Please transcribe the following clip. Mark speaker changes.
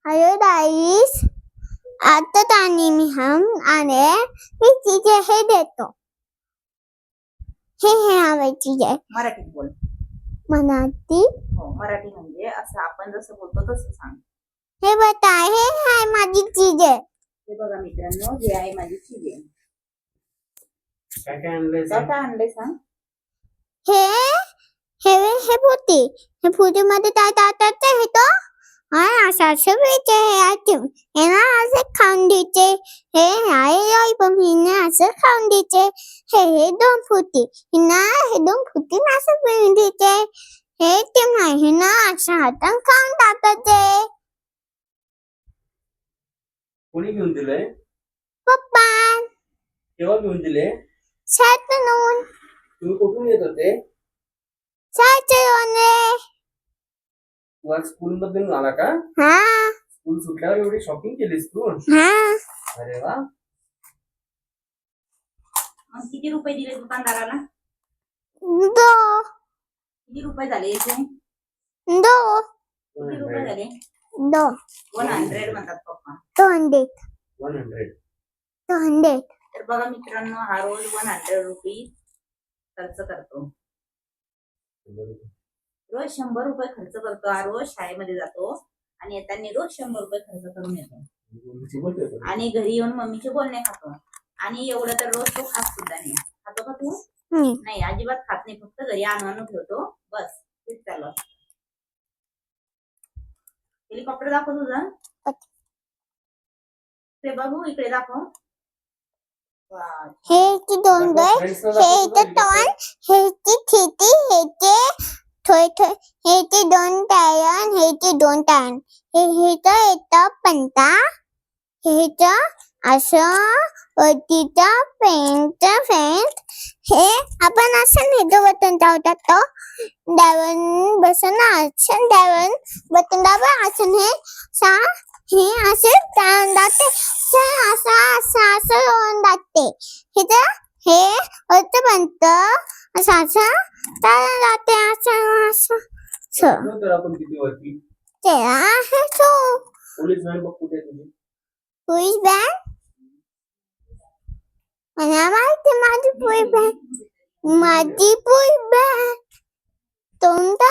Speaker 1: Hello guys, आता तानी मी हम आने ही चीजें हे देतो हे हवे चीजें
Speaker 2: मराठीत बोल.
Speaker 1: मनाती
Speaker 2: हो, मराठी म्हणजे असं आपण जसं बोलतो तसं सांग.
Speaker 1: हे बताए हे है माझी चीजें.
Speaker 2: हे बघा मित्रांनो, हे आहे माझी चीज आहे.
Speaker 3: काय काय आणलंय
Speaker 2: काय काय आणलंय सांग.
Speaker 1: हे हे पोती हे पोती मध्ये काय टाकायचं हे तो असा वेचे हे आयटम हे ना असे खाऊन द्यायचे. हे आहे पण हिने असं खाऊन द्यायचे. हे दोन फुटी हिना हे दोन फुटी असं पिळून द्यायचे. हे ते नाही ना असं हातान खाऊन टाकायचे.
Speaker 3: कोणी घेऊन दिलंय?
Speaker 1: पप्पा
Speaker 3: केव्हा घेऊन दिले?
Speaker 1: शाळेतून
Speaker 3: तुम्ही कुठून येत होते?
Speaker 1: शाळेतून
Speaker 3: तू आज स्कूल मधून आला का?
Speaker 1: हा
Speaker 3: स्कूल सुटल्यावर एवढी शॉपिंग केलीस तू?
Speaker 1: हा
Speaker 3: अरे वा.
Speaker 2: मग किती रुपये दिले दुकानदाराला?
Speaker 1: दो
Speaker 2: किती रुपये झाले याचे?
Speaker 1: दो
Speaker 2: किती रुपये झाले?
Speaker 1: दो
Speaker 2: 100 म्हणतात पप्पा.
Speaker 1: 200
Speaker 3: 100.
Speaker 2: तर बघा मित्रांनो, हा रोज 100 रुपये खर्च करतो. रोज 100 रुपये खर्च करतो. हा रोज शाळेमध्ये जातो आणि येताना रोज 100 रुपये खर्च करून येतो. आणि घरी येऊन मम्मीचे बोलणे खातो. आणि एवढं तर रोज तो खात सुद्धा नाही. खातो का तू? नाही, अजिबात खात नाही. फक्त घरी आणून ठेवतो, बस तेच चालू असतं. हेलिकॉप्टर दाखव तुझं. ते बाबू इकडे दाखव.
Speaker 1: हे ती दोन दोन हे ते तोंड हे ती खिती हे ते थोय थोय हे ते दोन टायन हे ते दोन टायन हे तर येतं पंता हे तर असं तिथं पेंट हे आपण असं नाही बटन दाबतात तो डावन बसन असं डावन बटन दाबा असं हे सा हे असं डावन दाबते असं असं असं लावून दाबते हे होतं बनतं असं असं डावन दाबते असं असं
Speaker 3: तर आपण किती वरती?
Speaker 1: ते आहे तो
Speaker 3: पोलीस व्हॅन बघ कुठे आहे तुझी?
Speaker 1: पोलीस बँड मला माहिती माझी पोलीस बँड तुमचा